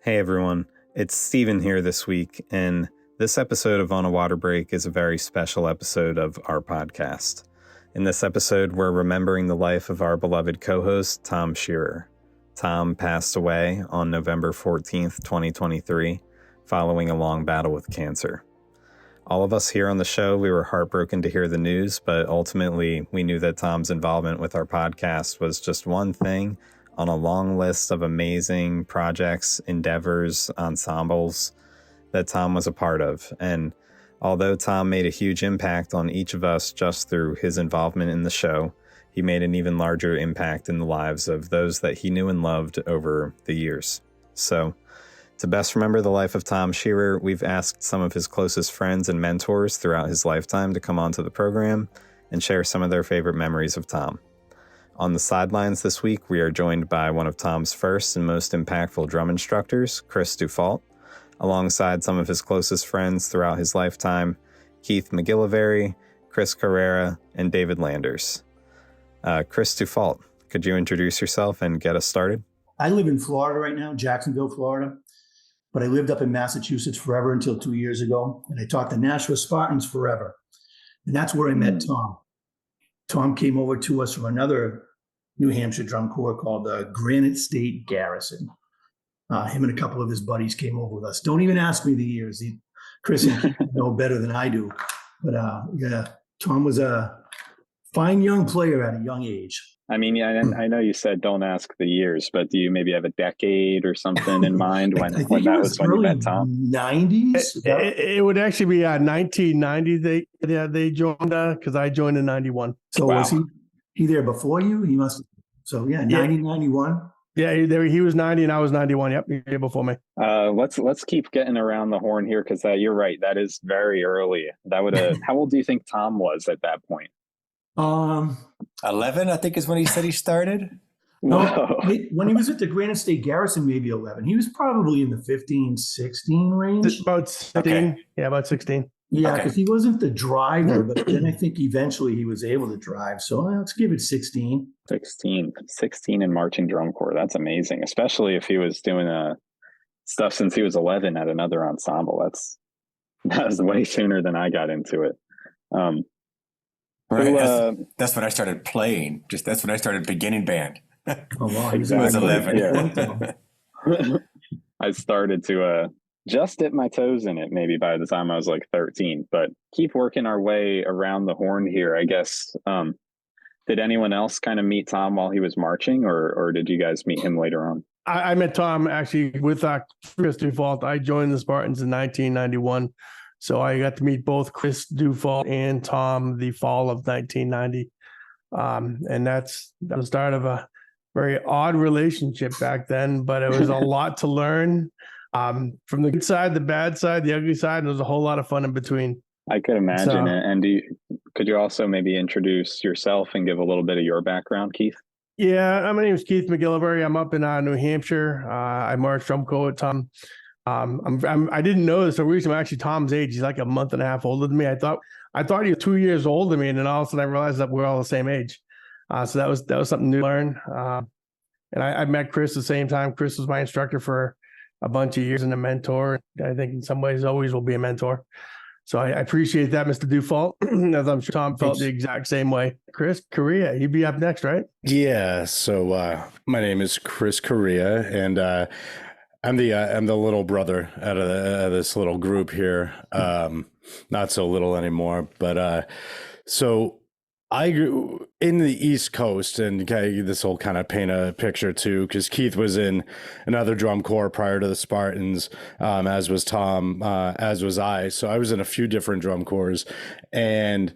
Hey everyone, it's Steven here this week, and this episode of On a Water Break is a very special episode of our podcast. In this episode, we're remembering the life of our beloved co-host, Thom Shearer. Thom passed away on November 14th, 2023, following a long battle with cancer. All of us here on the show, we were heartbroken to hear the news, but ultimately we knew that Thom's involvement with our podcast was just one thing on a long list of amazing projects, endeavors, ensembles that Thom was a part of. And although Thom made a huge impact on each of us just through his involvement in the show, he made an even larger impact in the lives of those that he knew and loved over the years. So, to best remember the life of Thom Shearer, we've asked some of his closest friends and mentors throughout his lifetime to come onto the program and share some of their favorite memories of Thom. On the sidelines this week, we are joined by one of Thom's first and most impactful drum instructors, Chris Dufault, alongside some of his closest friends throughout his lifetime, Keith MacGillivary, Chris Correia, and David Landers. Chris Dufault, could you introduce yourself and get us started? I live in Florida right now, Jacksonville, Florida, but I lived up in Massachusetts forever until 2 years ago, and I taught the Nashville Spartans forever, and that's where I met Thom. Thom came over to us from another New Hampshire drum corps called the Granite State Garrison. Him and a couple of his buddies came over with us. Don't even ask me the years. Chris and Keith know better than I do. But yeah, Thom was a fine young player at a young age. I mean, yeah, I know you said don't ask the years, but do you maybe have a decade or something in mind when that was when you met Thom? 90s? It would actually be 1990. They joined because I joined in 91. So Wow. was he there before you? He must. So yeah, 90, 91. Yeah, he was 90 and I was 91. Yep, he was before me. Let's keep getting around the horn here because you're right. That is very early. That would how old do you think Thom was at that point? 11, I think, is when he said he started. No, when he was at the Granite State Garrison, maybe 11. He was probably in the 15, 16 range. About 16. Okay. Yeah, about 16. Yeah, because he wasn't the driver, but then I think eventually he was able to drive. So let's give it 16. 16 in marching drum corps. That's amazing, especially if he was doing stuff since he was 11 at another ensemble. That was way sooner than I got into it. Right. That's when I started playing. That's when I started beginning band. Oh, wow. Exactly. I was 11. Yeah. I started to just dip my toes in it maybe by the time I was like 13, but keep working our way around the horn here, I guess. Did anyone else kind of meet Thom while he was marching, or did you guys meet him later on? I met Thom actually with Chris Dufault. I joined the Spartans in 1991. So I got to meet both Chris Dufault and Thom the fall of 1990. And that's the start of a very odd relationship back then, but it was a lot to learn from the good side, the bad side, the ugly side, and there was a whole lot of fun in between. I could imagine it. And could you also maybe introduce yourself and give a little bit of your background, Keith? Yeah, my name is Keith MacGillivary. I'm up in New Hampshire. I march drum corps with Thom. I didn't know this. So recently, I'm actually Thom's age. He's like a month and a half older than me. I thought he was 2 years older than me, and then all of a sudden I realized that we're all the same age. So that was something new to learn. And I met Chris at the same time. Chris was my instructor for a bunch of years and a mentor. I think in some ways always will be a mentor. So I appreciate that, Mr. Dufault, as I'm sure Thom felt the exact same way. Chris Correia, you'd be up next, right? Yeah. So my name is Chris Correia, and I'm the little brother out of this little group here. Not so little anymore, but so I grew in the East Coast, and this will kind of paint a picture too, because Keith was in another drum corps prior to the Spartans, as was Thom, as was I. So I was in a few different drum corps, and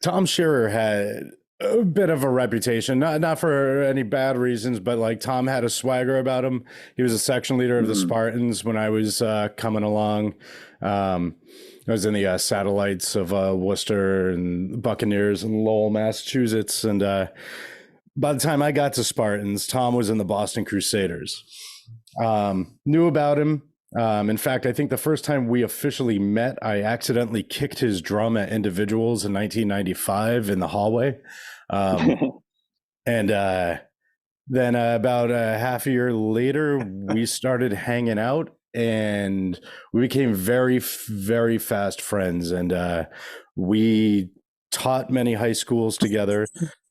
Thom Shearer had a bit of a reputation, not for any bad reasons, but like Thom had a swagger about him. He was a section leader of the Spartans when I was coming along. I was in the satellites of Worcester and Buccaneers in Lowell, Massachusetts. And by the time I got to Spartans, Thom was in the Boston Crusaders. Knew about him. In fact, I think the first time we officially met, I accidentally kicked his drum at individuals in 1995 in the hallway. And then about a half a year later, we started hanging out, and we became very, very fast friends. And we taught many high schools together: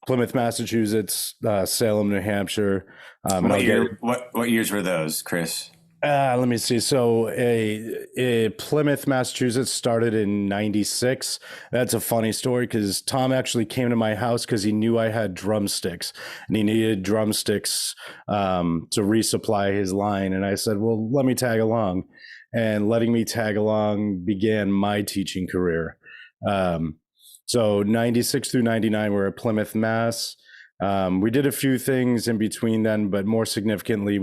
Plymouth, Massachusetts, Salem, New Hampshire. And What year? What years were those, Chris? Let me see. So, a Plymouth, Massachusetts started in '96. That's a funny story because Thom actually came to my house because he knew I had drumsticks and he needed drumsticks to resupply his line. And I said, well, let me tag along. And letting me tag along began my teaching career. So, '96 through '99, we're at Plymouth, Mass. We did a few things in between then, but more significantly,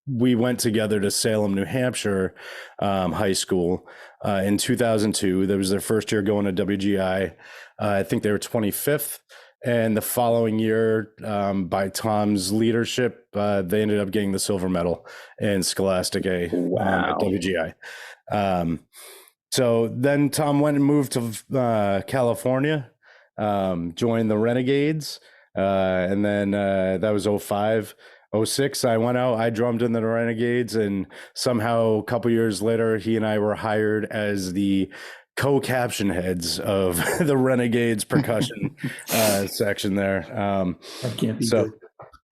we went together to Salem, New Hampshire high school in 2002. That was their first year going to WGI. I think they were 25th. And the following year, by Thom's leadership, they ended up getting the silver medal in Scholastic A at WGI. So then Thom went and moved to California, joined the Renegades. And then that was 05. 06, I went out, I drummed in the Renegades, and somehow a couple years later, he and I were hired as the co-caption heads of the Renegades percussion section there. That can't be so, good.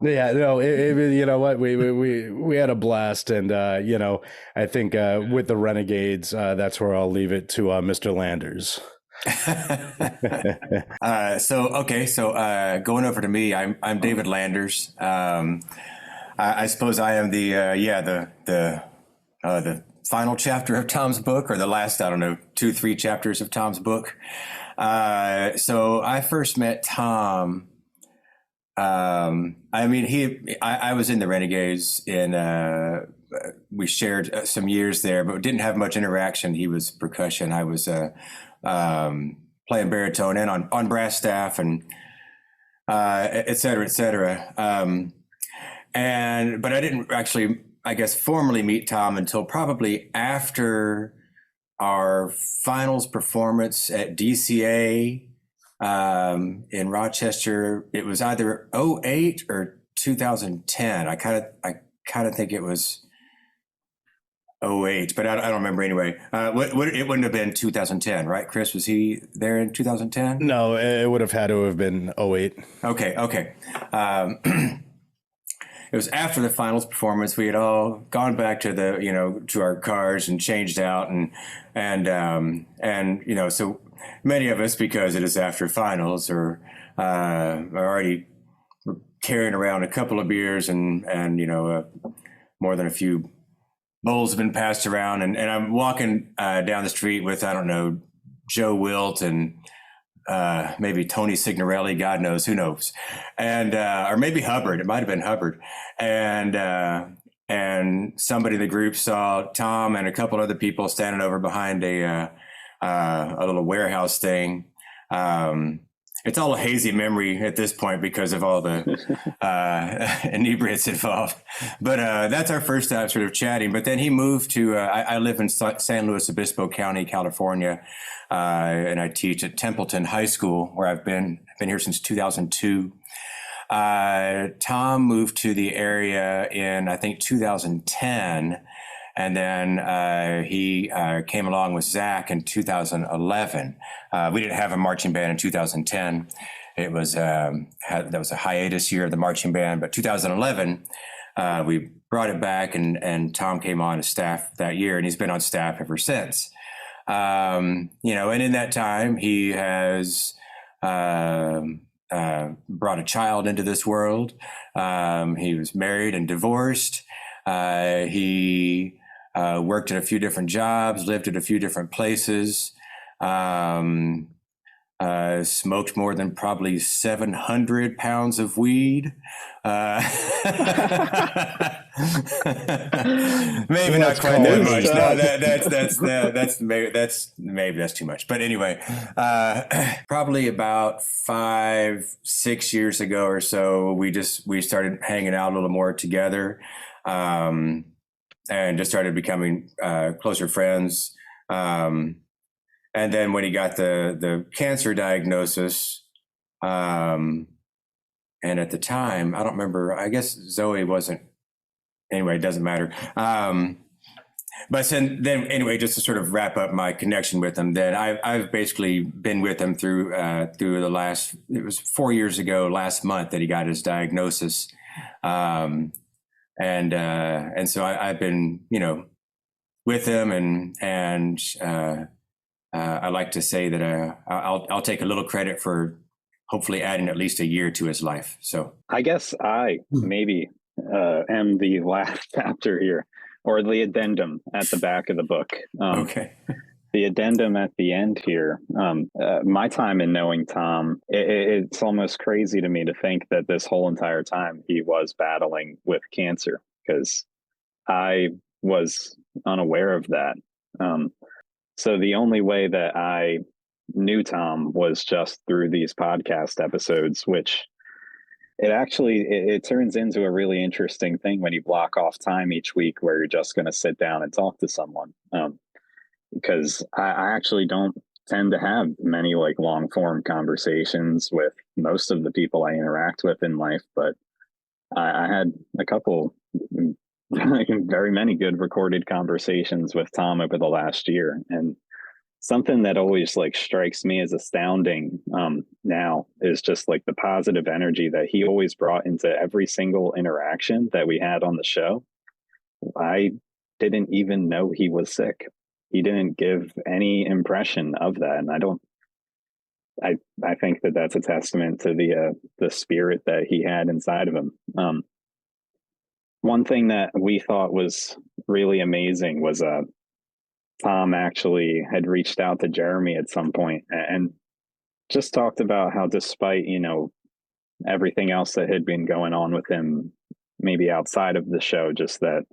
Yeah, no, you know what, we had a blast, and I think with the Renegades, that's where I'll leave it to Mr. Landers. So going over to me, I'm David Landers. I suppose I am the final chapter of Thom's book, or the last, 2-3 chapters of Thom's book. So I first met Thom. I was in the Renegades, and we shared some years there, but didn't have much interaction. He was percussion. I was playing baritone and on brass staff, and et cetera, et cetera. But I didn't actually, I guess, formally meet Thom until probably after our finals performance at DCA in Rochester. It was either 08 or 2010. I kind of think it was 08, but I don't remember anyway. It wouldn't have been 2010, right? Chris, was he there in 2010? No, it would have had to have been 08. Okay. It was after the finals performance. We had all gone back to to our cars and changed out, and so many of us, because it is after finals, are already carrying around a couple of beers and more than a few bowls have been passed around, and I'm walking down the street with, I don't know, Joe Wilt and maybe Tony Signorelli, God knows, who knows, and or maybe Hubbard. It might have been Hubbard, and somebody in the group saw Thom and a couple other people standing over behind a little warehouse thing. It's all a hazy memory at this point because of all the inebriates involved. But that's our first time sort of chatting. But then he moved to, I live in San Luis Obispo County, California, and I teach at Templeton High School, where I've been here since 2002. Thom moved to the area in, I think, 2010. And then he came along with Zach in 2011. We didn't have a marching band in 2010. It was that was a hiatus year of the marching band. But 2011, we brought it back, and Thom came on as staff that year, and he's been on staff ever since. And in that time, he has brought a child into this world. He was married and divorced. He worked at a few different jobs, lived at a few different places, smoked more than probably 700 pounds of weed. Maybe not quite that much. No, maybe that's too much. But anyway, probably about 5-6 years ago or so, we started hanging out a little more together. And just started becoming closer friends. And then when he got the cancer diagnosis, And at the time, I don't remember, I guess Zoe wasn't, anyway, it doesn't matter. But then anyway, just to sort of wrap up my connection with him, then I've basically been with him through the last, it was 4 years ago, last month, that he got his diagnosis. And so I've been, with him, and I like to say that I'll take a little credit for hopefully adding at least a year to his life. So I guess I maybe am the last chapter here, or the addendum at the back of the book. Okay. The addendum at the end here. My time in knowing Thom, it's almost crazy to me to think that this whole entire time he was battling with cancer, because I was unaware of that. So the only way that I knew Thom was just through these podcast episodes, which it turns into a really interesting thing when you block off time each week where you're just going to sit down and talk to someone. Because I actually don't tend to have many like long form conversations with most of the people I interact with in life, but I had a couple, very many good recorded conversations with Thom over the last year. And something that always like strikes me as astounding now is just like the positive energy that he always brought into every single interaction that we had on the show. I didn't even know he was sick. He didn't give any impression of that. And I think that that's a testament to the spirit that he had inside of him. One thing that we thought was really amazing was Thom actually had reached out to Jeremy at some point and just talked about how, despite, everything else that had been going on with him, maybe outside of the show, just that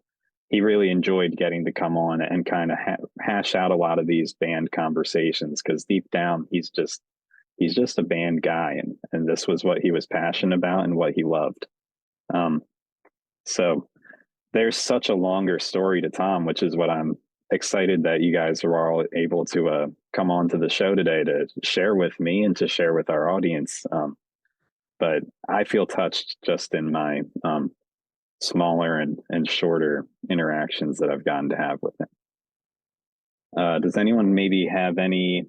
he really enjoyed getting to come on and kind of hash out a lot of these band conversations, because deep down, he's just a band guy. And this was what he was passionate about and what he loved. So there's such a longer story to Thom, which is what I'm excited that you guys are all able to come on to the show today to share with me and to share with our audience. But I feel touched just in my smaller and shorter interactions that I've gotten to have with him. Does anyone maybe have any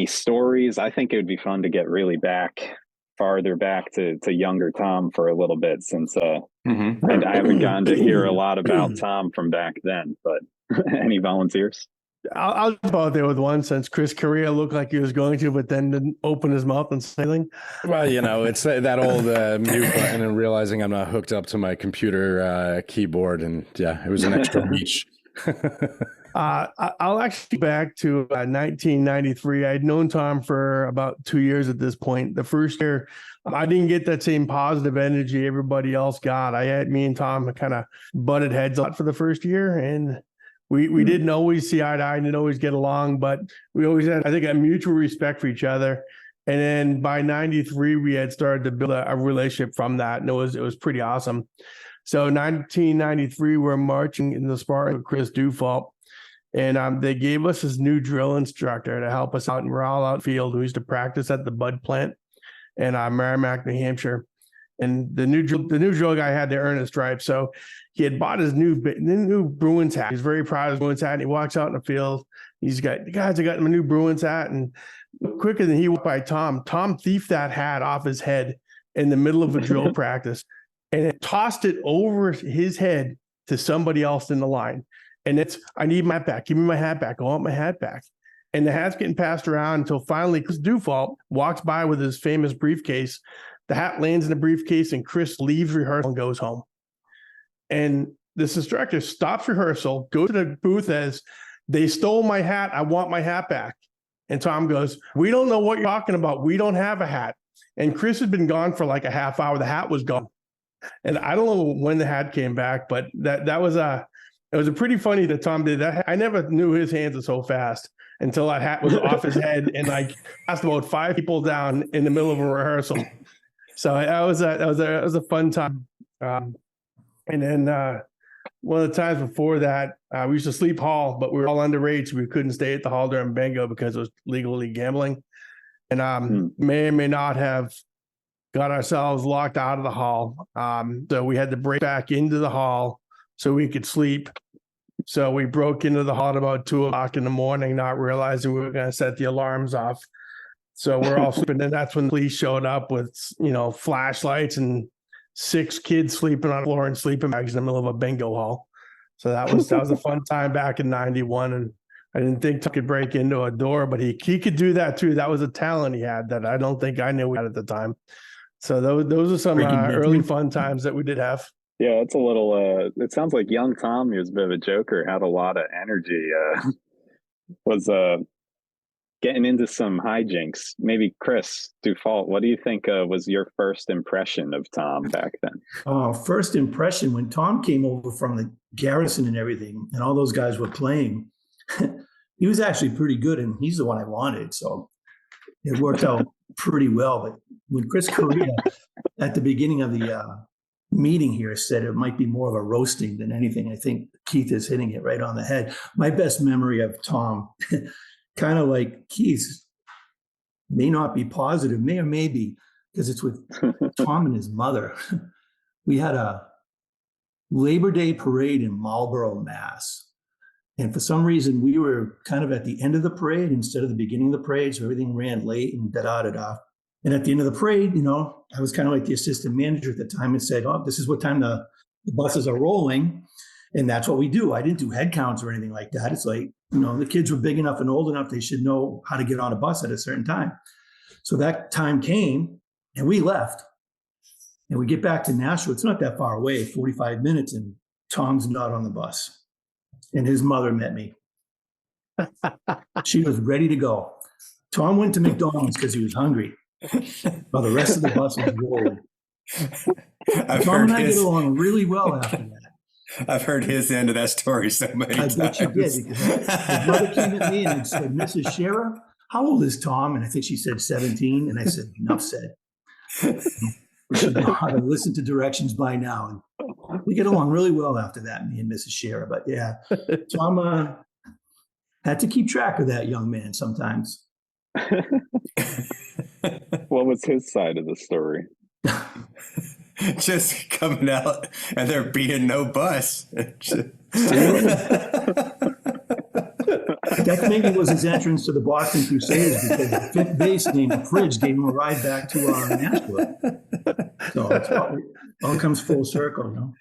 stories? I think it would be fun to get really farther back to younger Thom for a little bit, since I haven't gotten to hear a lot about Thom from back then. But any volunteers? I'll jump out there with one, since Chris Correia looked like he was going to, but then didn't open his mouth and say anything. Well, it's that old mute button and realizing I'm not hooked up to my computer keyboard. And yeah, it was an extra reach. I'll actually back to 1993. I'd known Thom for about 2 years at this point. The first year, I didn't get that same positive energy everybody else got. Me and Thom kind of butted heads a lot for the first year, and we didn't always see eye to eye and didn't always get along, but we always had, I think, a mutual respect for each other. And then by 93, we had started to build a relationship from that, and it was pretty awesome. So 1993, we're marching in the Spartan with Chris Dufault. And they gave us this new drill instructor to help us out, and we're all outfield. We used to practice at the Bud plant in Merrimack, New Hampshire. And the new drill guy had to earn his stripes. So he had bought his new Bruins hat. He's very proud of his Bruins hat. And he walks out in the field. He's got, guys, I got my new Bruins hat. And quicker than he walked by Thom thiefed that hat off his head in the middle of a drill practice and tossed it over his head to somebody else in the line. And I need my hat back. Give me my hat back. I want my hat back. And the hat's getting passed around until finally Chris Dufault walks by with his famous briefcase. The hat lands in the briefcase, and Chris leaves rehearsal and goes home. And this instructor stops rehearsal, goes to the booth as, "They stole my hat. I want my hat back." And Thom goes, "We don't know what you're talking about. We don't have a hat." And Chris had been gone for like a half hour. The hat was gone. And I don't know when the hat came back, but it was a pretty funny that Thom did that. I never knew his hands were so fast until that hat was off his head and like passed about 5 people down in the middle of a rehearsal. So that was a fun time. And then one of the times before that, we used to sleep hall, but we were all underage, so we couldn't stay at the hall during bingo because it was legally gambling. And may or may not have got ourselves locked out of the hall. So we had to break back into the hall so we could sleep. So we broke into the hall at about 2:00 in the morning, not realizing we were going to set the alarms off. So we're all sleeping. And that's when the police showed up with, flashlights and 6 kids sleeping on the floor in sleeping bags in the middle of a bingo hall. So that was a fun time back in 91. And I didn't think Tom could break into a door, but he could do that too. That was a talent he had that I don't think I knew we had at the time. So those are some early fun times that we did have. Yeah, it's a little, it sounds like young Tom, he was a bit of a joker, had a lot of energy, was getting into some hijinks. Maybe Chris Dufault, what do you think was your first impression of Tom back then? First impression, when Tom came over from the garrison and everything, and all those guys were playing, he was actually pretty good, and he's the one I wanted. So it worked out pretty well. But when Chris Correia, at the beginning of the meeting here, said it might be more of a roasting than anything, I think Keith is hitting it right on the head. My best memory of Tom, kind of like Keith's, may not be positive, may or may be, because it's with Tom and his mother. We had a Labor Day parade in Marlborough, Mass. And for some reason, we were kind of at the end of the parade instead of the beginning of the parade. So everything ran late and da-da-da-da. And at the end of the parade, I was kind of like the assistant manager at the time and said, oh, this is what time the buses are rolling. And that's what we do. I didn't do head counts or anything like that. It's like, the kids were big enough and old enough, they should know how to get on a bus at a certain time. So that time came and we left. And we get back to Nashua. It's not that far away, 45 minutes, and Tom's not on the bus. And his mother met me. She was ready to go. Tom went to McDonald's because he was hungry. While the rest of the bus was rolling. Tom and I get along really well after that. I've heard his end of that story so many times. I bet you did, because his mother came at me and said, Mrs. Shearer, how old is Tom? And I think she said 17. And I said, enough said. We should know how to listen to directions by now. And we get along really well after that, me and Mrs. Shearer. But yeah, Tom had to keep track of that young man sometimes. What was his side of the story? Just coming out and there being no bus. That maybe was his entrance to the Boston Crusaders, because the fifth base named Fridge gave him a ride back to Nashville. So it's all comes full circle,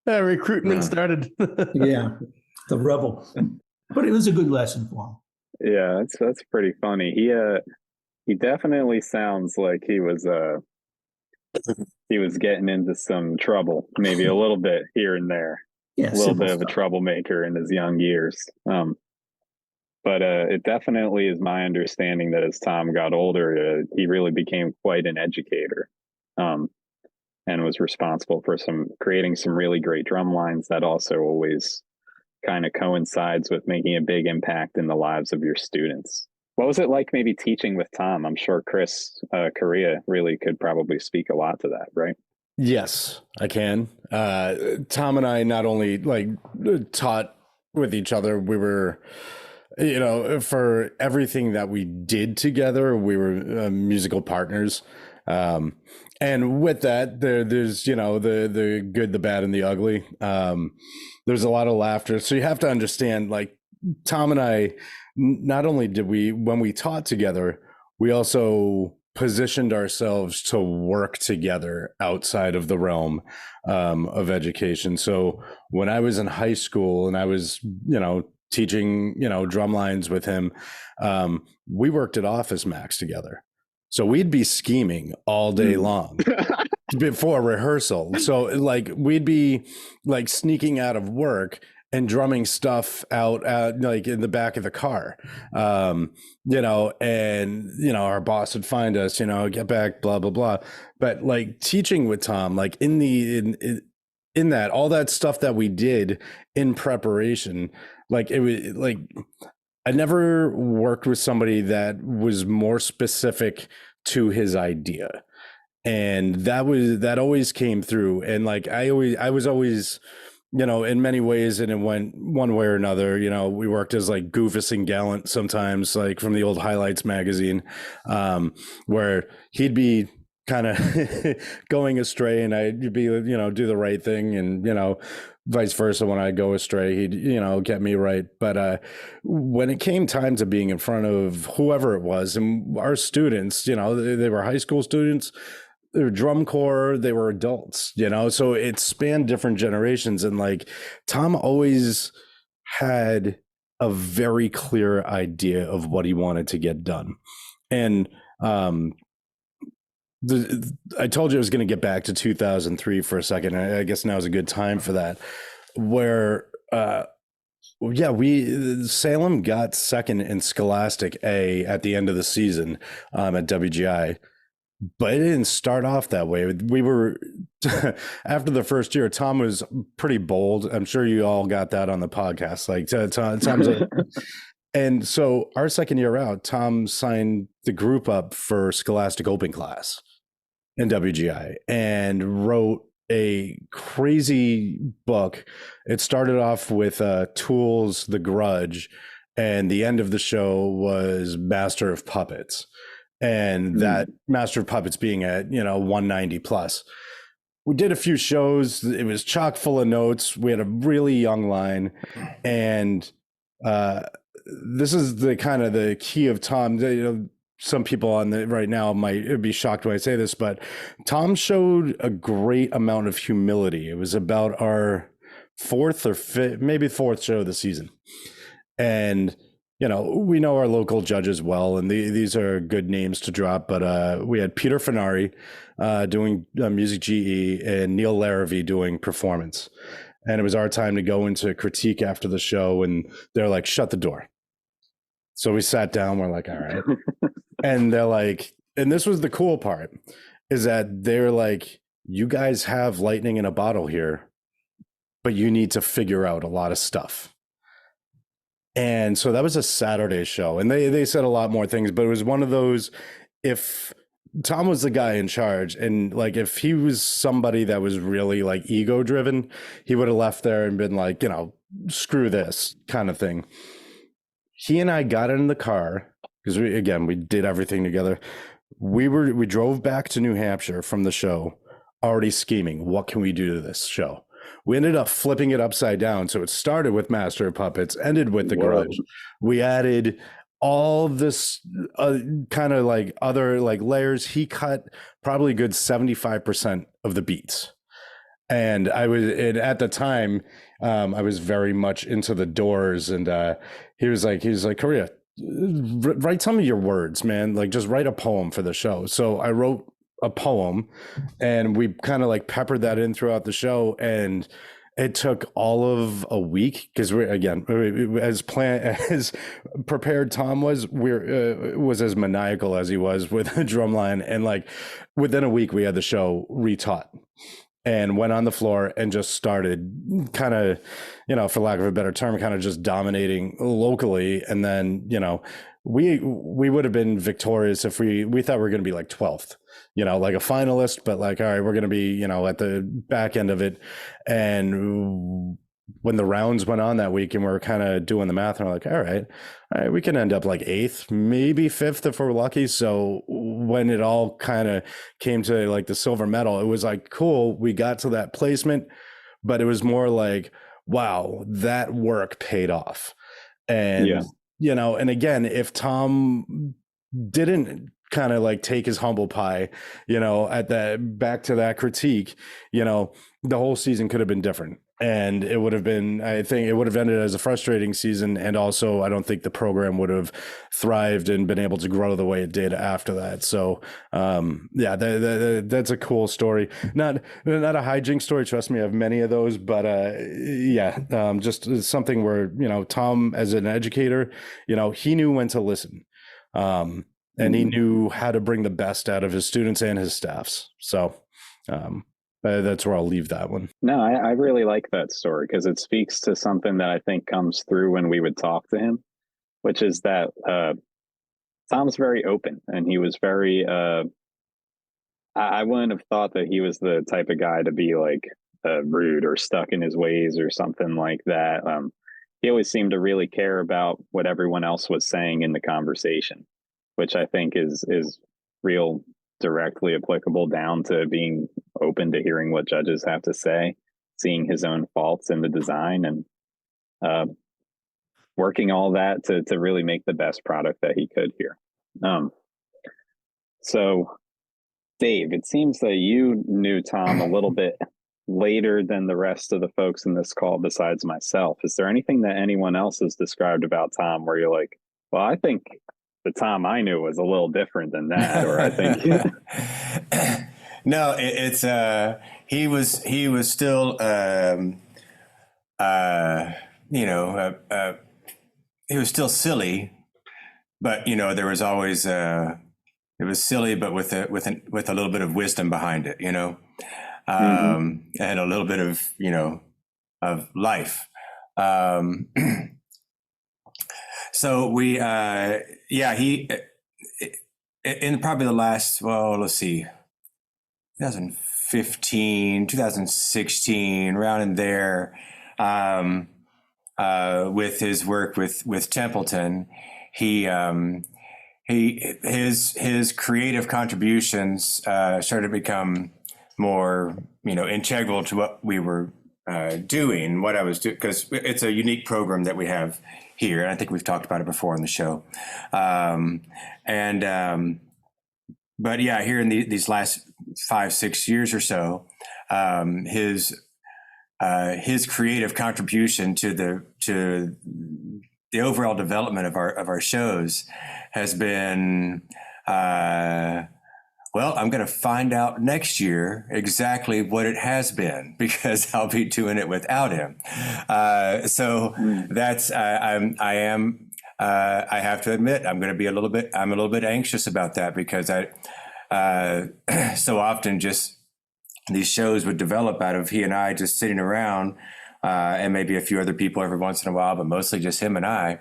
Recruitment started. Yeah, the rebel. But it was a good lesson for him. Yeah, that's pretty funny. He definitely sounds like he was getting into some trouble, maybe a little bit here and there. Yeah, a little bit of a troublemaker in his young years. But it definitely is my understanding that as Tom got older, he really became quite an educator, and was responsible for creating some really great drum lines that also always kind of coincides with making a big impact in the lives of your students. What was it like maybe teaching with Tom? I'm sure Chris Correia really could probably speak a lot to that, right? Yes, I can. Tom and I not only taught with each other, we were, for everything that we did together, we were musical partners. And with that, there's, the good, the bad, and the ugly. There's a lot of laughter. So you have to understand, Tom and I, not only did when we taught together, we also positioned ourselves to work together outside of the realm of education. So when I was in high school and I was, teaching, drum lines with him, we worked at Office Max together. So we'd be scheming all day long before rehearsal. So we'd be sneaking out of work and drumming stuff out in the back of the car, and, our boss would find us, get back, blah, blah, blah. But teaching with Tom, in that, all that stuff that we did in preparation, it was I never worked with somebody that was more specific to his idea. And that always came through. And I was always, in many ways, and it went one way or another, we worked as Goofus and Gallant sometimes, from the old Highlights magazine, where he'd be kind of going astray, and I'd be, do the right thing, and, vice versa. When I go astray, he'd, get me right. But when it came time to being in front of whoever it was, and our students, they were high school students, they were drum corps, they were adults, so it spanned different generations. And like Thom always had a very clear idea of what he wanted to get done. And I told you I was going to get back to 2003 for a second. I guess now is a good time for that, where Salem got second in Scholastic A at the end of the season at WGI. But it didn't start off that way. We were, after the first year, Thom was pretty bold. I'm sure you all got that on the podcast. Like, Thom's like, and so our second year out, Thom signed the group up for Scholastic Open Class in WGI and wrote a crazy book. It started off with Tool's The Grudge, and the end of the show was Master of Puppets. And that Master of Puppets being at, 190 plus. We did a few shows. It was chock full of notes. We had a really young line. And this is the kind of the key of Thom. Some people on the right now might be shocked when I say this, but Thom showed a great amount of humility. It was about our fourth show of the season. And we know our local judges well, and these are good names to drop, but we had Peter Fenari doing music GE and Neil Larrabee doing performance. And it was our time to go into critique after the show, and they're like, shut the door. So we sat down, we're like, all right. And they're like, and this was the cool part, is that they're like, you guys have lightning in a bottle here, but you need to figure out a lot of stuff. And so that was a Saturday show, and they said a lot more things, but it was one of those, if Thom was the guy in charge, and like if he was somebody that was really like ego driven, he would have left there and been like, screw this kind of thing. He and I got in the car because we did everything together. We drove back to New Hampshire from the show already scheming, what can we do to this show? We ended up flipping it upside down. So it started with Master of Puppets, ended with The Grudge. We added all this kind of like other like layers. He cut probably a good 75% of the beats. And at the time, I was very much into the Doors. And he was like, Correia, write some of your words, man. Like, just write a poem for the show. So I wrote a poem, and we kind of like peppered that in throughout the show, and it took all of a week because as prepared Thom was as maniacal as he was with a drum line, and like within a week we had the show retaught and went on the floor and just started kind of, for lack of a better term, kind of just dominating locally. And then, we would have been victorious if we thought we were going to be like 12th, like a finalist, but like, all right, we're going to be, at the back end of it. And when the rounds went on that week and we were kind of doing the math, and we're like, all right, we can end up like 8th, maybe 5th if we're lucky. So when it all kind of came to like the silver medal, it was like, cool, we got to that placement, but it was more like, wow, that work paid off. And, and again, if Thom didn't kind of like take his humble pie, at that, back to that critique, the whole season could have been different. And it would have been, I think it would have ended as a frustrating season. And also, I don't think the program would have thrived and been able to grow the way it did after that. So, that's a cool story. Not a hijink story. Trust me, I have many of those. But just something where, Thom, as an educator, he knew when to listen. And he knew how to bring the best out of his students and his staffs. So, that's where I'll leave that one. No, I really like that story because it speaks to something that I think comes through when we would talk to him, which is that Thom's very open, and he was very, I wouldn't have thought that he was the type of guy to be like rude or stuck in his ways or something like that. He always seemed to really care about what everyone else was saying in the conversation, which I think is real directly applicable down to being open to hearing what judges have to say, seeing his own faults in the design, and working all that to really make the best product that he could here. So, Dave, it seems that you knew Thom a little bit later than the rest of the folks in this call besides myself. Is there anything that anyone else has described about Thom where you're like, well, I think the Thom I knew was a little different than that, or I think no, it's he was still he was still silly, but there was always it was silly, but with a little bit of wisdom behind it, and a little bit of of life. So we he in probably the last, well, let's see, 2015, 2016, around in there, with his work with Templeton, his creative contributions started to become more integral to what we were doing, what I was doing, because it's a unique program that we have here, and I think we've talked about it before on the show. But yeah, here in these last 5-6 years or so, his creative contribution to the overall development of our shows has been, well, I'm going to find out next year exactly what it has been, because I'll be doing it without him. So that's I have to admit, I'm a little bit anxious about that, because so often just these shows would develop out of he and I just sitting around, and maybe a few other people every once in a while, but mostly just him and I,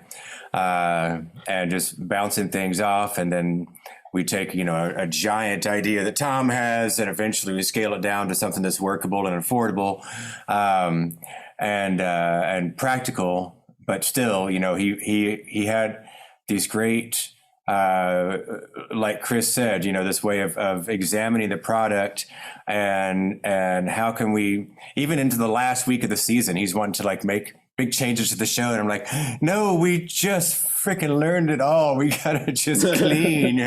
and just bouncing things off. And then we take, a giant idea that Thom has, and eventually we scale it down to something that's workable and affordable, and practical. But still, he had these great, like Chris said, this way of examining the product, and how can we, even into the last week of the season, he's wanting to make big changes to the show, and I'm like, no, we just freaking learned it all. We gotta just clean,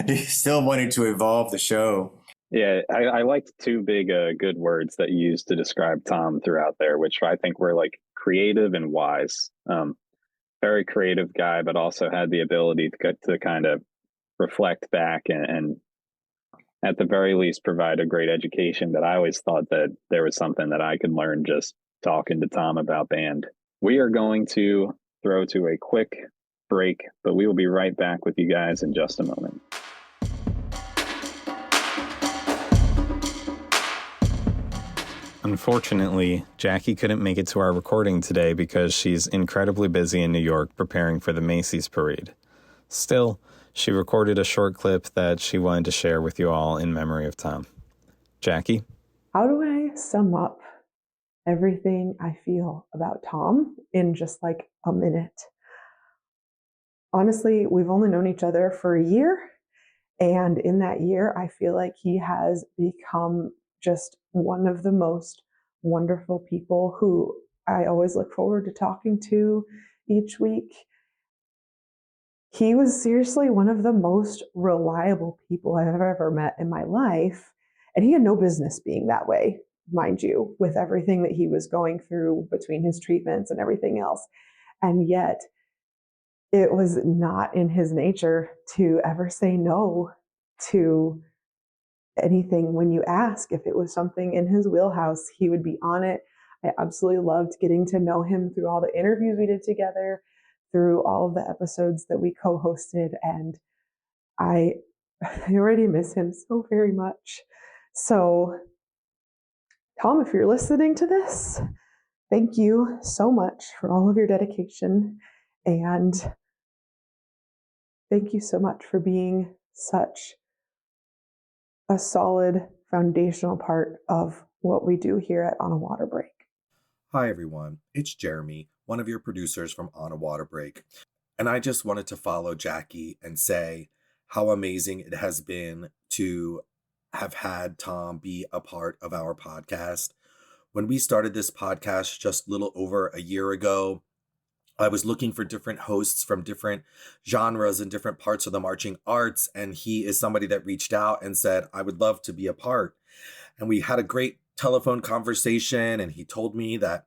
He's still wanting to evolve the show. Yeah, I liked two big good words that you used to describe Thom throughout there, which I think were creative and wise. Very creative guy, but also had the ability to kind of reflect back and at the very least provide a great education that I always thought that there was something that I could learn just talking to Thom about band. We are going to throw to a quick break, but we will be right back with you guys in just a moment. Unfortunately, Jackie couldn't make it to our recording today because she's incredibly busy in New York preparing for the Macy's parade. Still, she recorded a short clip that she wanted to share with you all in memory of Thom. Jackie? How do I sum up everything I feel about Thom in just a minute? Honestly, we've only known each other for a year, and in that year, I feel like he has become just one of the most wonderful people who I always look forward to talking to each week. He was seriously one of the most reliable people I've ever met in my life, and he had no business being that way, mind you, with everything that he was going through between his treatments and everything else. And yet, it was not in his nature to ever say no to anything. When you ask if it was something in his wheelhouse, he would be on it. I absolutely loved getting to know him through all the interviews we did together, through all of the episodes that we co-hosted, and I already miss him so very much. So, Thom, if you're listening to this, thank you so much for all of your dedication, and thank you so much for being such a solid foundational part of what we do here at On a Water Break. Hi everyone, it's Jeremy, one of your producers from On a Water Break. And I just wanted to follow Jackie and say how amazing it has been to have had Thom be a part of our podcast. When we started this podcast just a little over a year ago, I was looking for different hosts from different genres and different parts of the marching arts. And he is somebody that reached out and said, I would love to be a part. And we had a great telephone conversation. And he told me that,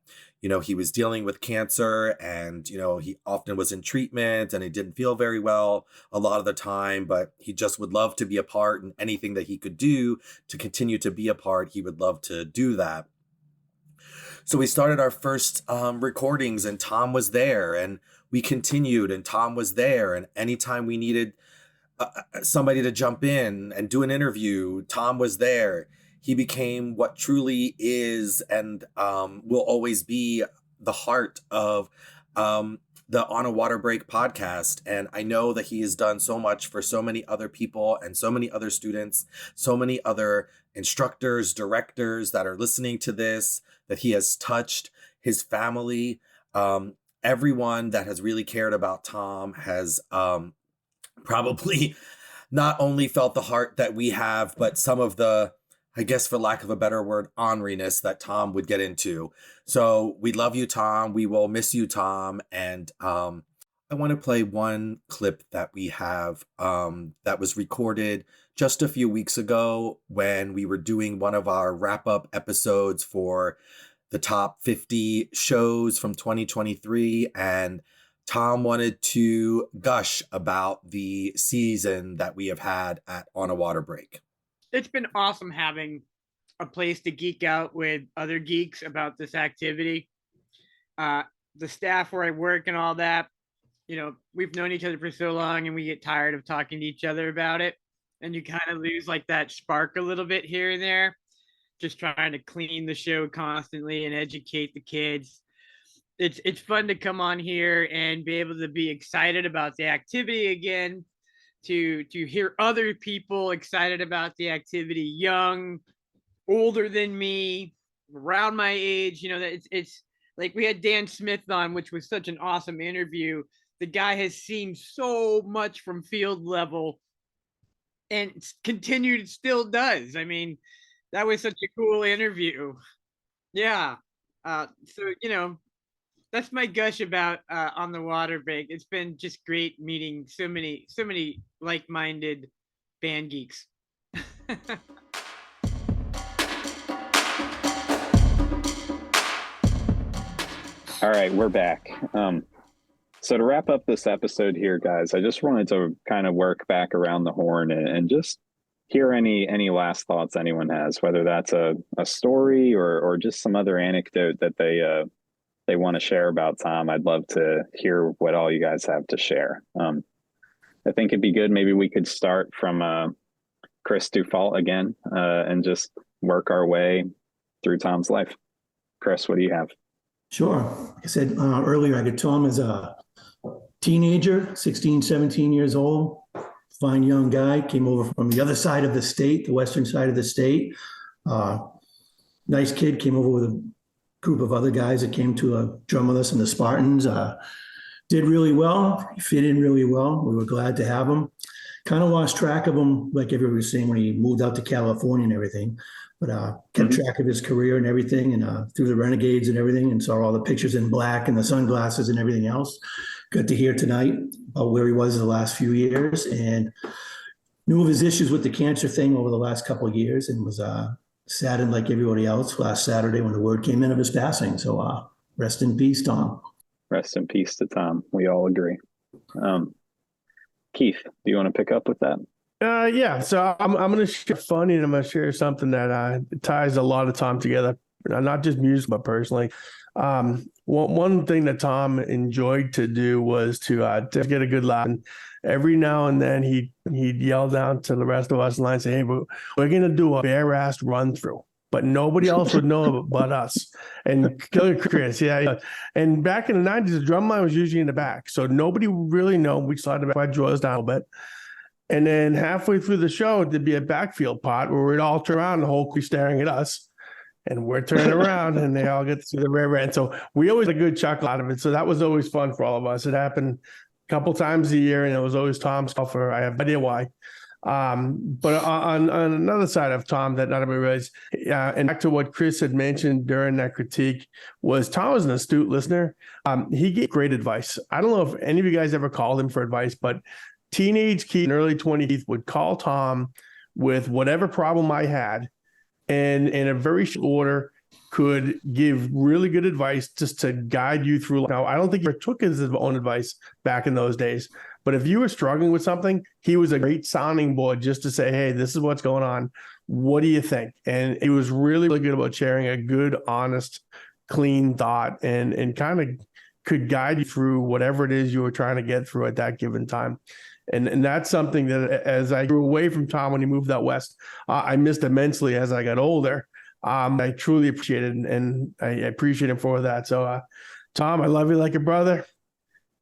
he was dealing with cancer and, he often was in treatment and he didn't feel very well a lot of the time, but he just would love to be a part, and anything that he could do to continue to be a part, he would love to do that. So we started our first recordings and Thom was there, and we continued and Thom was there. And anytime we needed somebody to jump in and do an interview, Thom was there. He became what truly is and will always be the heart of the On a Water Break podcast. And I know that he has done so much for so many other people and so many other students, so many other instructors, directors that are listening to this, that he has touched, his family, everyone that has really cared about Thom has probably not only felt the heart that we have, but some of the, I guess for lack of a better word, orneriness that Thom would get into. So we love you, Thom. We will miss you, Thom. And I want to play one clip that we have that was recorded just a few weeks ago when we were doing one of our wrap-up episodes for the top 50 shows from 2023. And Thom wanted to gush about the season that we have had at On a Water Break. It's been awesome having a place to geek out with other geeks about this activity. The staff where I work and all that, we've known each other for so long and we get tired of talking to each other about it. And you kind of lose like that spark a little bit here and there, just trying to clean the show constantly and educate the kids. It's fun to come on here and be able to be excited about the activity again, to hear other people excited about the activity, young, older than me, around my age. It's like we had Dan Smith on, which was such an awesome interview. The guy has seen so much from field level and continued, still does. I mean, that was such a cool interview. Yeah. So, that's my gush about On the Water Break. It's been just great meeting so many like-minded band geeks. All right, we're back. So to wrap up this episode here, guys, I just wanted to kind of work back around the horn and just hear any last thoughts anyone has, whether that's a story or just some other anecdote that they want to share about Thom. I'd love to hear what all you guys have to share. I think it'd be good. Maybe we could start from Chris Dufault again and just work our way through Thom's life. Chris, what do you have? Sure. Like I said earlier, I got Thom as a teenager, 16, 17 years old, fine young guy, came over from the other side of the state, the western side of the state. Nice kid, came over with a group of other guys that came to drum with us in the Spartans. Did really well. He fit in really well. We were glad to have him. Kind of lost track of him, like everybody was saying, when he moved out to California and everything. But kept track of his career and everything, and through the Renegades and everything, and saw all the pictures in black and the sunglasses and everything else. Got to hear tonight about where he was the last few years, and knew of his issues with the cancer thing over the last couple of years, and was saddened like everybody else last Saturday when the word came in of his passing. So rest in peace, Thom. Rest in peace to Thom. We all agree. Keith, do you want to pick up with that? Yeah. So I'm going to share funny, and I'm going to share something that ties a lot of Thom together, not just music, but personally. One thing that Thom enjoyed to do was to get a good laugh. And every now and then he'd yell down to the rest of us in line and say, "Hey, we're going to do a bare-ass run-through." But nobody else would know but us. And Killer Chris, yeah. And back in the 90s, the drum line was usually in the back. So nobody really know. We slide the back drawers down a bit. And then halfway through the show, there'd be a backfield part where we'd all turn around and the whole crew staring at us. And we're turning around and they all get to see the rear end. So we always had a good chuckle out of it. So that was always fun for all of us. It happened a couple times a year, and it was always Thom's fault for, I have no idea why. But on another side of Tom that not everybody realized, and back to what Chris had mentioned during that critique, was Tom was an astute listener. He gave great advice. I don't know if any of you guys ever called him for advice, but teenage Keith and early 20 Keith would call Tom with whatever problem I had, and in a very short order could give really good advice just to guide you through. Now, I don't think he took his own advice back in those days, but if you were struggling with something, he was a great sounding board just to say, hey, this is what's going on. What do you think? And he was really, really good about sharing a good, honest, clean thought and kind of could guide you through whatever it is you were trying to get through at that given time. And that's something that as I grew away from Tom when he moved out west, I missed immensely as I got older. I truly appreciate it, and I appreciate him for that. So, Tom, I love you like a brother.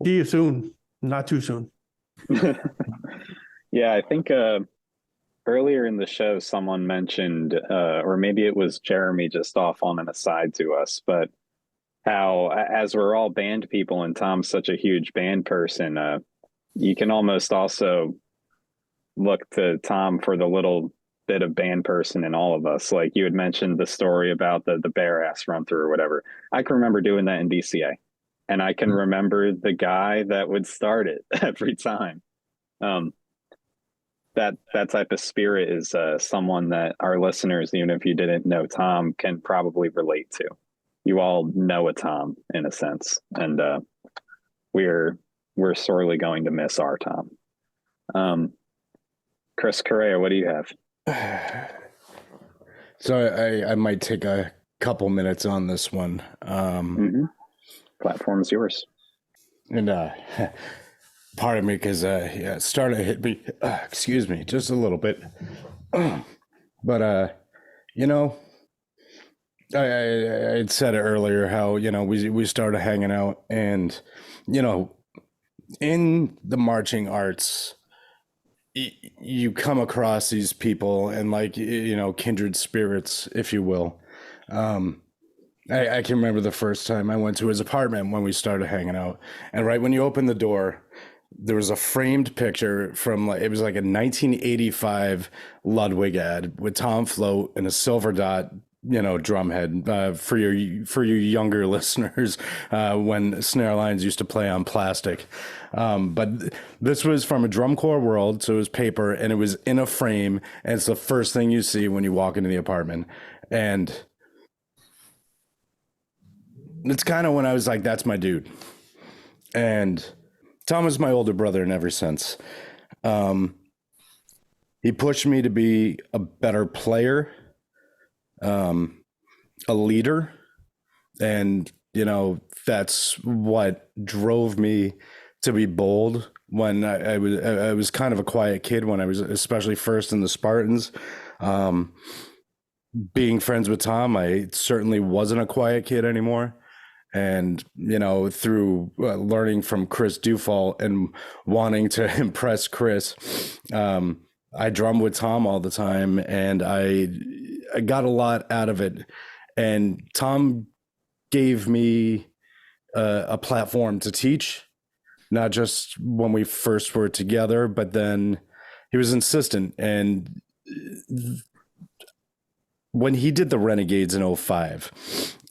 See you soon. Not too soon. Yeah, I think earlier in the show, someone mentioned, or maybe it was Jeremy just off on an aside to us, but how as we're all band people and Tom's such a huge band person, you can almost also look to Tom for the little bit of band person in all of us. Like you had mentioned the story about the bare ass run through or whatever. I can remember doing that in DCA, and I can remember the guy that would start it every time. That type of spirit is someone that our listeners, even if you didn't know Tom, can probably relate to. You all know a Tom in a sense, and we're sorely going to miss our Tom. Chris Correia, what do you have? So I might take a couple minutes on this one. Platform's yours. And pardon me, because it started to hit me. Excuse me, just a little bit. But you know, I had said it earlier how we started hanging out, and in the marching arts, you come across these people and kindred spirits, if you will. I can remember the first time I went to his apartment when we started hanging out, and right when you opened the door, there was a framed picture from it was like a 1985 Ludwig ad with Tom Float and a silver dot drum head, for your younger listeners, when snare lines used to play on plastic. But this was from a drum corps world, so it was paper and it was in a frame, and it's the first thing you see when you walk into the apartment. And it's kind of when I was like, that's my dude. And Tom is my older brother in every sense. He pushed me to be a better player, a leader, and that's what drove me to be bold when I was kind of a quiet kid when I was especially first in the Spartans. Being friends with Tom, I certainly wasn't a quiet kid anymore. And through learning from Chris Dufault and wanting to impress Chris, I drummed with Tom all the time, and I got a lot out of it. And Tom gave me a platform to teach, not just when we first were together, but then he was insistent. And when he did the Renegades in 2005,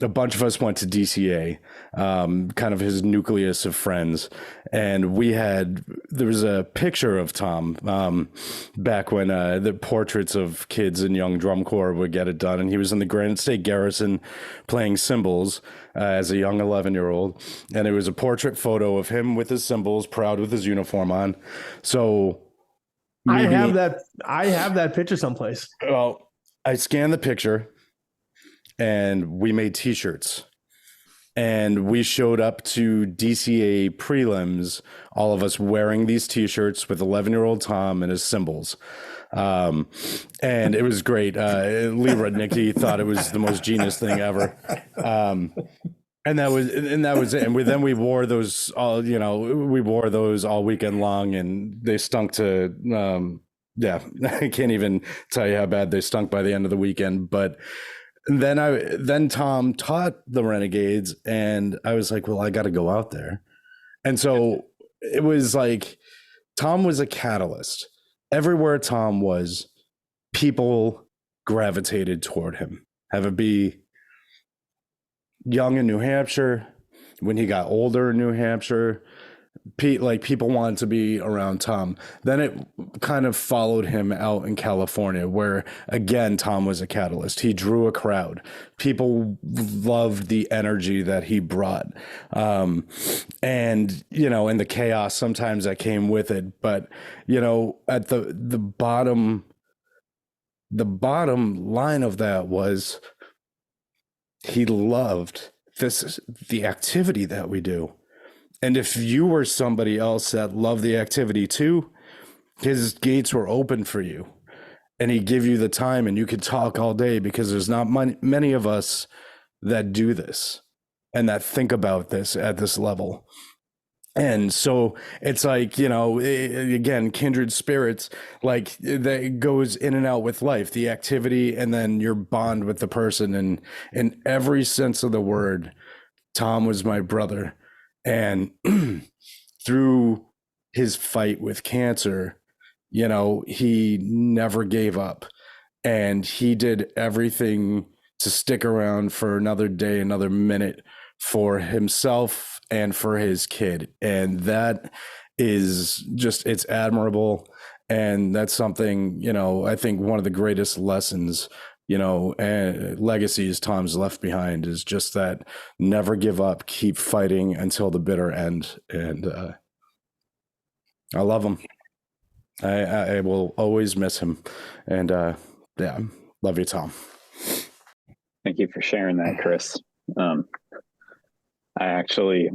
a bunch of us went to DCA, kind of his nucleus of friends. And there was a picture of Tom back when the portraits of kids in young drum corps would get it done. And he was in the Granite State Garrison playing cymbals as a young 11-year-old. And it was a portrait photo of him with his cymbals, proud with his uniform on. So I have that picture someplace. Well, I scanned the picture and we made t-shirts, and we showed up to DCA prelims, all of us wearing these t-shirts with 11-year-old Tom and his cymbals. And it was great. Lee Rudnicki thought it was the most genius thing ever. And that was it. And then we wore those all weekend long, and they stunk to, yeah, I can't even tell you how bad they stunk by the end of the weekend. But then Tom taught the Renegades, and I was like, well, I got to go out there. And so it was like Tom was a catalyst. everywhere Thom was, people gravitated toward him. Have it be young in New Hampshire, when he got older in New Hampshire, people wanted to be around Thom. Then it kind of followed him out in California, where again Thom was a catalyst. He drew a crowd. People loved the energy that he brought, and in the chaos sometimes that came with it. But at the bottom line of that was he loved the activity that we do. And if you were somebody else that loved the activity too, his gates were open for you, and he'd give you the time, and you could talk all day, because there's not many of us that do this and that think about this at this level. And so it's like, again, kindred spirits, like that goes in and out with life, the activity, and then your bond with the person. And in every sense of the word, Thom was my brother. And through his fight with cancer, he never gave up, and he did everything to stick around for another day, another minute, for himself and for his kid. And that is just, it's admirable. And that's something, I think one of the greatest lessons, and legacies Thom's left behind is just that never give up, keep fighting until the bitter end. And I love him. I will always miss him. And love you, Thom. Thank you for sharing that, Chris. I actually,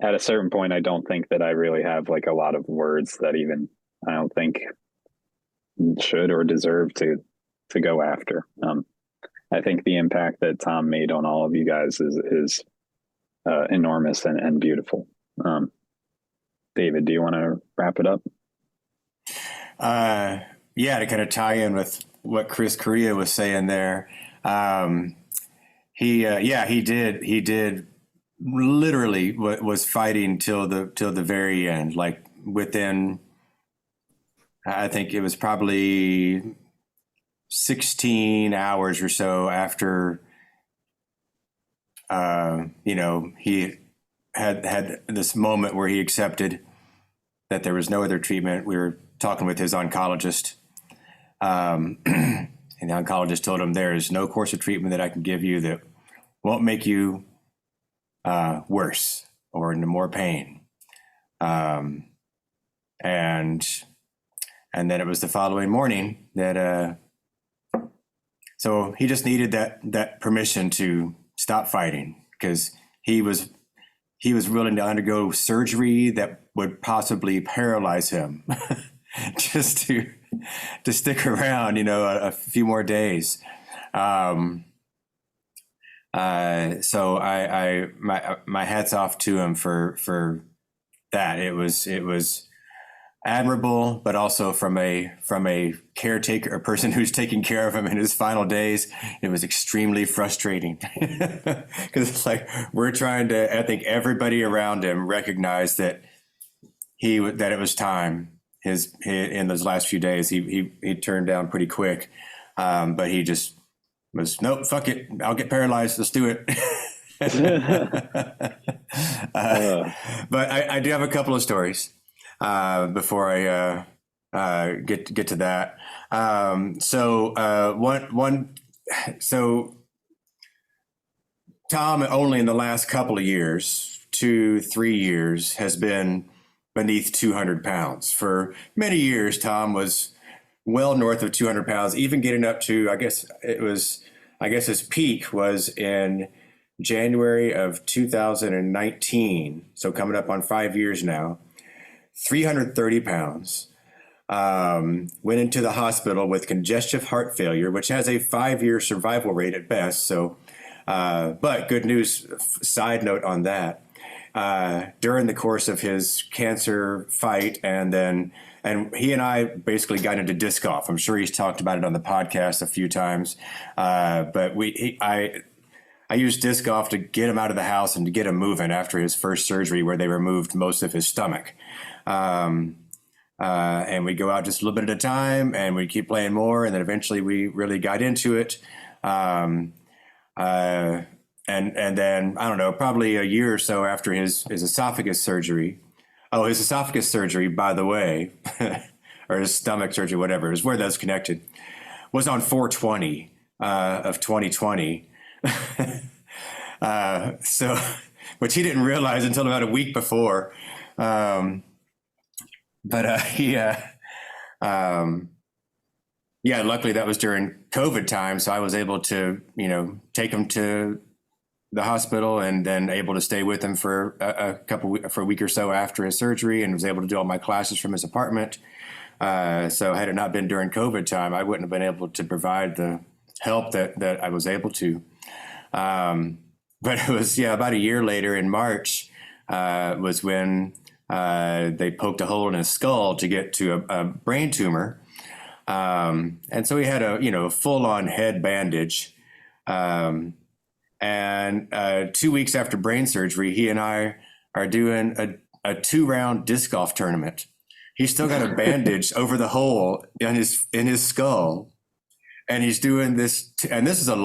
at a certain point, I don't think that I really have like a lot of words that even I don't think should or deserve to go after. I think the impact that Thom made on all of you guys is enormous and beautiful. David, do you want to wrap it up? To kind of tie in with what Chris Correia was saying there. He did literally was fighting till the very end. Like within, I think it was probably 16 hours or so after, he had this moment where he accepted that there was no other treatment. We were talking with his oncologist, and the oncologist told him, there is no course of treatment that I can give you that won't make you worse or into more pain. And then it was the following morning that, so he just needed that permission to stop fighting, because he was willing to undergo surgery that would possibly paralyze him just to stick around, a few more days. So my hat's off to him for that. It was admirable, but also from a caretaker, a person who's taking care of him in his final days, it was extremely frustrating, because it's like we're trying to, I think everybody around him recognized that it was time. In those last few days, he turned down pretty quick, but he just was, nope, fuck it, I'll get paralyzed, let's do it. But I do have a couple of stories before I get to that. So Thom, only in the last couple of years, 2-3 years, has been beneath 200 pounds. For many years, Thom was well north of 200 pounds, even getting up to, I guess his peak was in January of 2019. So coming up on 5 years now, 330 pounds. Went into the hospital with congestive heart failure, which has a 5-year survival rate at best. So, but good news, side note on that, during the course of his cancer fight, and he and I basically got into disc golf. I'm sure he's talked about it on the podcast a few times. But I used disc golf to get him out of the house and to get him moving after his first surgery, where they removed most of his stomach. and we go out just a little bit at a time, and we keep playing more, and then eventually we really got into it. And then I don't know, probably a year or so after his esophagus surgery. Oh, his esophagus surgery, by the way, or his stomach surgery, whatever, is where that's connected, was on 4/20 of 2020. So, which he didn't realize until about a week before. Luckily that was during COVID time. So I was able to, take him to the hospital and then able to stay with him for for a week or so after his surgery, and was able to do all my classes from his apartment. So had it not been during COVID time, I wouldn't have been able to provide the help that I was able to. But it was, about a year later in March, was when they poked a hole in his skull to get to a brain tumor. And so he had a full on head bandage. And 2 weeks after brain surgery, he and I are doing a 2-round disc golf tournament. He's still got a bandage over the hole in his skull, and he's doing this. And this is a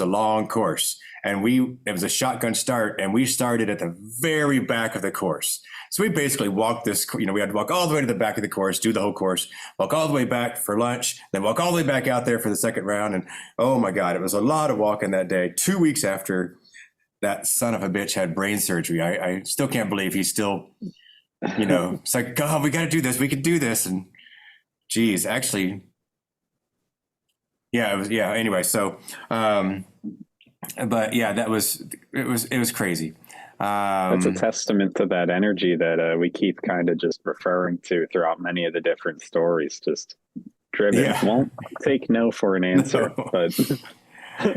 long course. And it was a shotgun start, and we started at the very back of the course. So we basically walked this, we had to walk all the way to the back of the course, do the whole course, walk all the way back for lunch, then walk all the way back out there for the second round. And oh my God, it was a lot of walking that day, 2 weeks after that son of a bitch had brain surgery. I still can't believe he's still, it's like, God, we got to do this. We can do this. And geez, actually, anyway. So, but yeah, it was crazy. It's a testament to that energy that we keep kind of just referring to throughout many of the different stories. Just driven, won't take no for an answer. No. But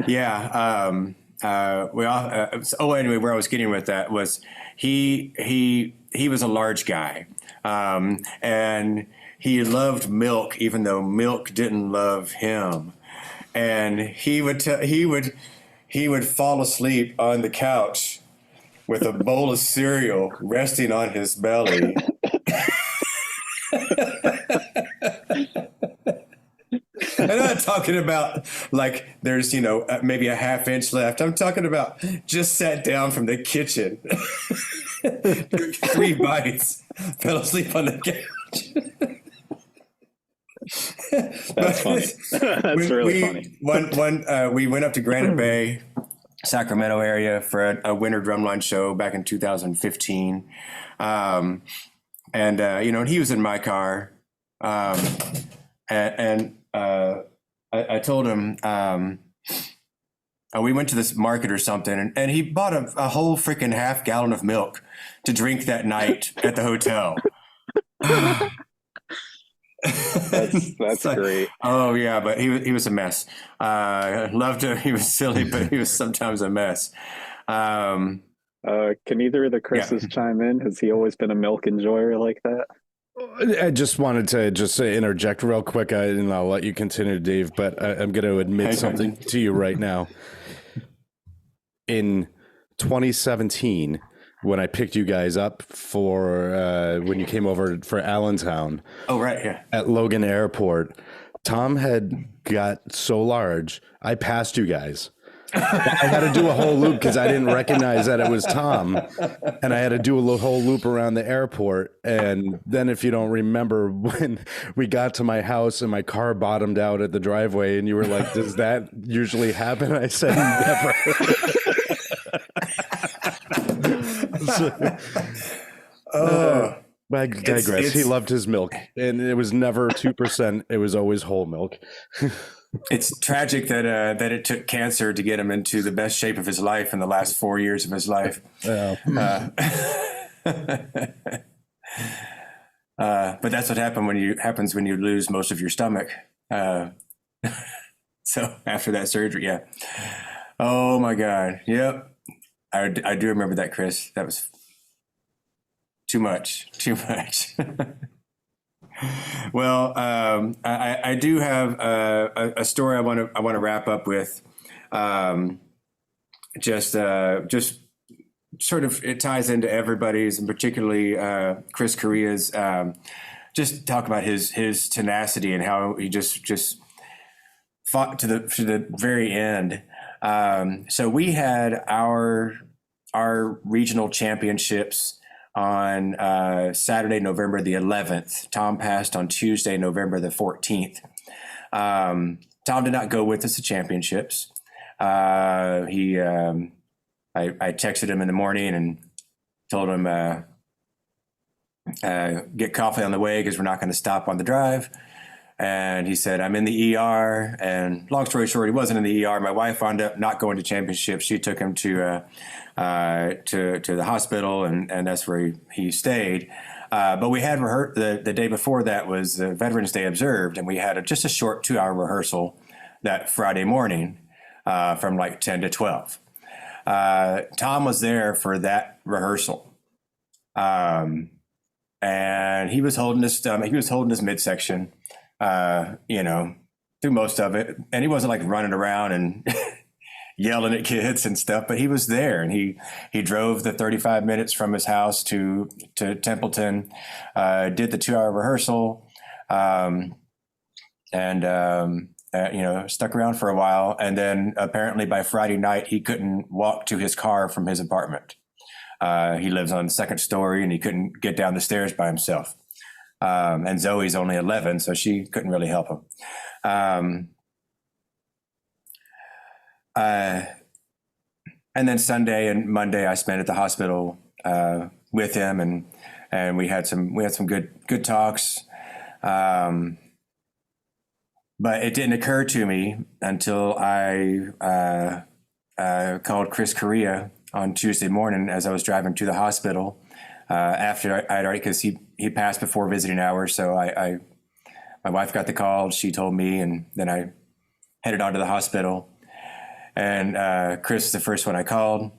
yeah. Anyway, where I was getting with that was he was a large guy, and he loved milk, even though milk didn't love him. And he would fall asleep on the couch with a bowl of cereal resting on his belly. I'm not talking about like there's, maybe a half inch left. I'm talking about just sat down from the kitchen, 3 bites, fell asleep on the couch. That's funny. That's really funny. We went up to Granite Bay, Sacramento area for a winter drumline show back in 2015. And he was in my car. I told him, we went to this market or something, and he bought a whole freaking half gallon of milk to drink that night at the hotel. That's like, great. Oh yeah, but he was a mess. Loved him. He was silly, but he was sometimes a mess. Can either of the Chris's chime in? Has he always been a milk enjoyer like that? I just wanted to interject real quick, and I'll let you continue, Dave. But I'm going to admit something to you right now. In 2017. When I picked you guys up for when you came over for Allentown. Oh, right. Yeah. At Logan Airport, Thom had got so large, I passed you guys. I had to do a whole loop because I didn't recognize that it was Thom. And I had to do a whole loop around the airport. And then if you don't remember, when we got to my house and my car bottomed out at the driveway and you were like, does that usually happen? I said, never. I digress. He loved his milk, and it was never 2%. It was always whole milk. It's tragic that it took cancer to get him into the best shape of his life in the last 4 years of his life. But that's what happens when you lose most of your stomach. So after that surgery, yeah. Oh my God. Yep. I do remember that, Chris. That was too much. Well, I do have a story I want to wrap up with. Just sort of it ties into everybody's, and particularly Chris Correia's just talk about his tenacity and how he just fought to the very end. So we had our regional championships on Saturday, November the 11th. Thom passed on Tuesday, November the 14th. Thom did not go with us to championships. I texted him in the morning and told him, get coffee on the way because we're not going to stop on the drive. And he said, I'm in the ER. And long story short, he wasn't in the ER. My wife wound up not going to championships. She took him to the hospital, and that's where he stayed. But we had the day before that was Veterans Day observed, and we had just a short 2-hour rehearsal that Friday morning from like 10 to 12. Thom was there for that rehearsal. And he was holding his stomach. He was holding his midsection, through most of it. And he wasn't like running around and yelling at kids and stuff, but he was there, and he drove the 35 minutes from his house to Templeton, did the 2-hour rehearsal, stuck around for a while. And then apparently by Friday night, he couldn't walk to his car from his apartment. He lives on the second story, and he couldn't get down the stairs by himself. And Zoe's only 11, so she couldn't really help him. And then Sunday and Monday I spent at the hospital with him, and we had some good talks. But it didn't occur to me until I called Chris Correia on Tuesday morning as I was driving to the hospital after I'd already, because he passed before visiting hours. So my wife got the call, she told me, and then I headed on to the hospital. And Chris is the first one I called.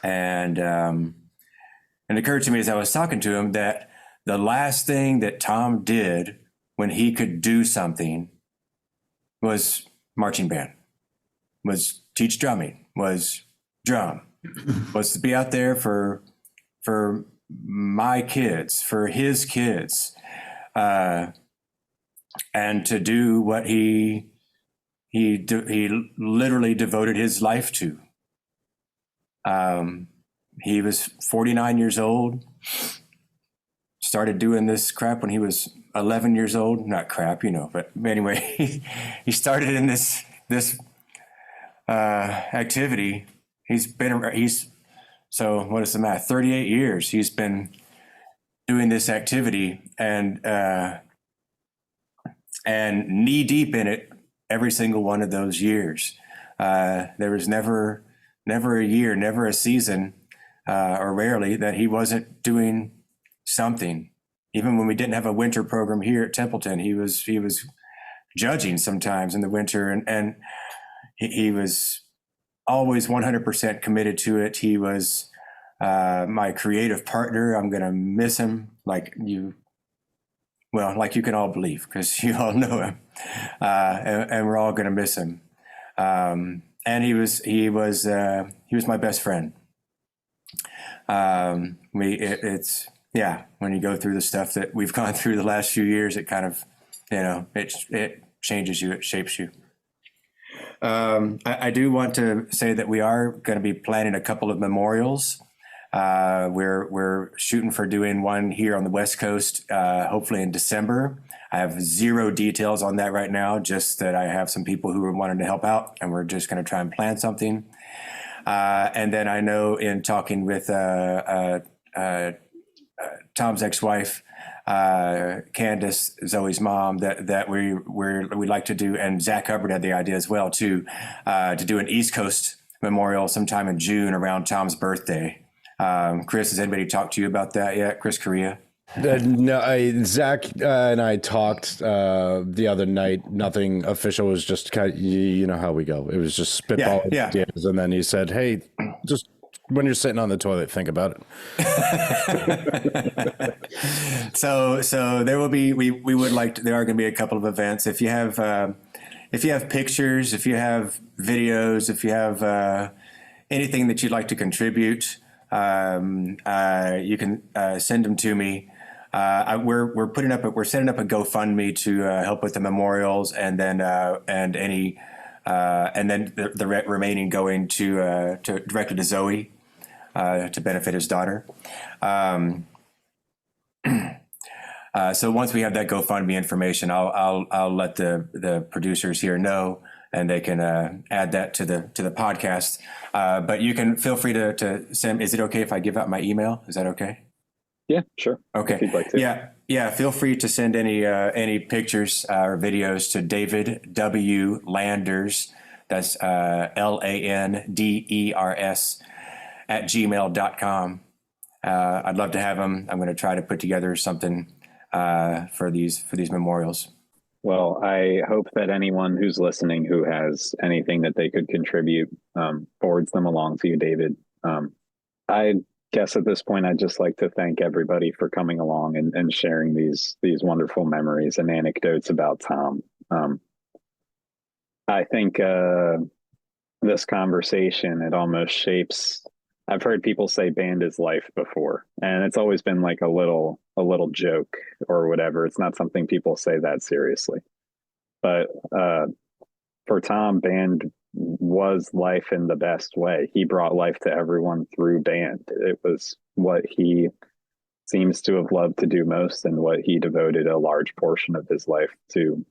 And it occurred to me as I was talking to him that the last thing that Thom did when he could do something was marching band, was teach drumming, was drum, was to be out there for my kids, for his kids, and to do what he literally devoted his life to. He was 49 years old, started doing this crap when he was 11 years old. Not crap, but anyway, he started in this activity. So what is the math? 38 years he's been doing this activity, and knee deep in it every single one of those years. There was never a year, never a season, or rarely, that he wasn't doing something. Even when we didn't have a winter program here at Templeton, he was judging sometimes in the winter, and he was always 100% committed to it. He was my creative partner. I'm going to miss him like you can all believe, because you all know him, and we're all going to miss him. And he was my best friend. When you go through the stuff that we've gone through the last few years, it kind of, it changes you, it shapes you. I do want to say that we are going to be planning a couple of memorials. We're shooting for doing one here on the West Coast, hopefully in December. I have zero details on that right now, just that I have some people who are wanting to help out, and we're just going to try and plan something. And then I know, in talking with Tom's ex-wife, Candace, Zoe's mom, that we'd like to do, and Zach Hubbard had the idea as well to do an East Coast memorial sometime in June around Tom's birthday. Chris, has anybody talked to you about that yet? Chris Correia? No, Zach and I talked the other night. Nothing official. It was just kind of, you know how we go. It was just spitballing ideas, and then he said, "Hey, just when you're sitting on the toilet, think about it." So there will be. We would like to, there are going to be a couple of events. If you have pictures, if you have videos, if you have anything that you'd like to contribute, you can send them to me. we're setting up a GoFundMe to help with the memorials, and then the remaining going to directed to Zoe to benefit his daughter. So once we have that GoFundMe information, I'll let the producers here know, and they can add that to the podcast. But you can feel free to send. Is it okay if I give out my email? Is that okay? Yeah, sure. Okay. If you'd like to. Yeah. Feel free to send any pictures or videos to David W. Landers. That's LANDERS @gmail.com. I'd love to have them. I'm going to try to put together something for these memorials. Well, I hope that anyone who's listening who has anything that they could contribute forwards them along to you, David. I guess at this point, I'd just like to thank everybody for coming along and sharing these wonderful memories and anecdotes about Thom. I think this conversation, it almost shapes. I've heard people say band is life before, and it's always been like a little joke or whatever. It's not something people say that seriously. But for Thom, band was life in the best way. He brought life to everyone through band. It was what he seems to have loved to do most, and what he devoted a large portion of his life to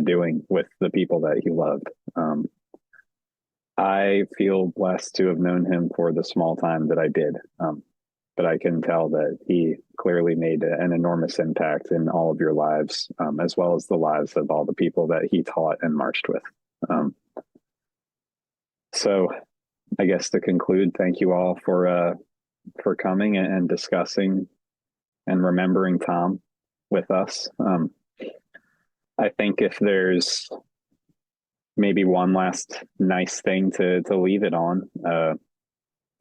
doing with the people that he loved. I feel blessed to have known him for the small time that I did. But I can tell that he clearly made an enormous impact in all of your lives, as well as the lives of all the people that he taught and marched with. So I guess to conclude, thank you all for coming and discussing and remembering Thom with us. I think if there's maybe one last nice thing to leave it on,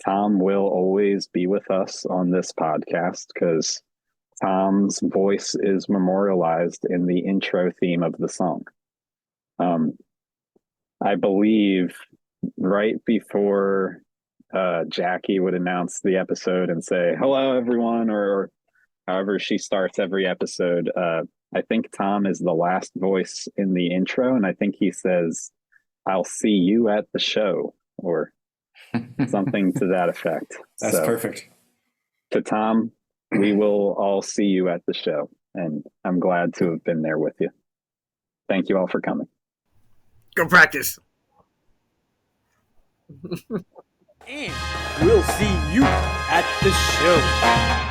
Thom will always be with us on this podcast, because Thom's voice is memorialized in the intro theme of the song. I believe right before Jackie would announce the episode and say, "Hello, everyone," or however she starts every episode, I think Thom is the last voice in the intro, and I think he says, "I'll see you at the show," or something to that effect. That's perfect. To Thom, we will all see you at the show, and I'm glad to have been there with you. Thank you all for coming. Go practice. And we'll see you at the show.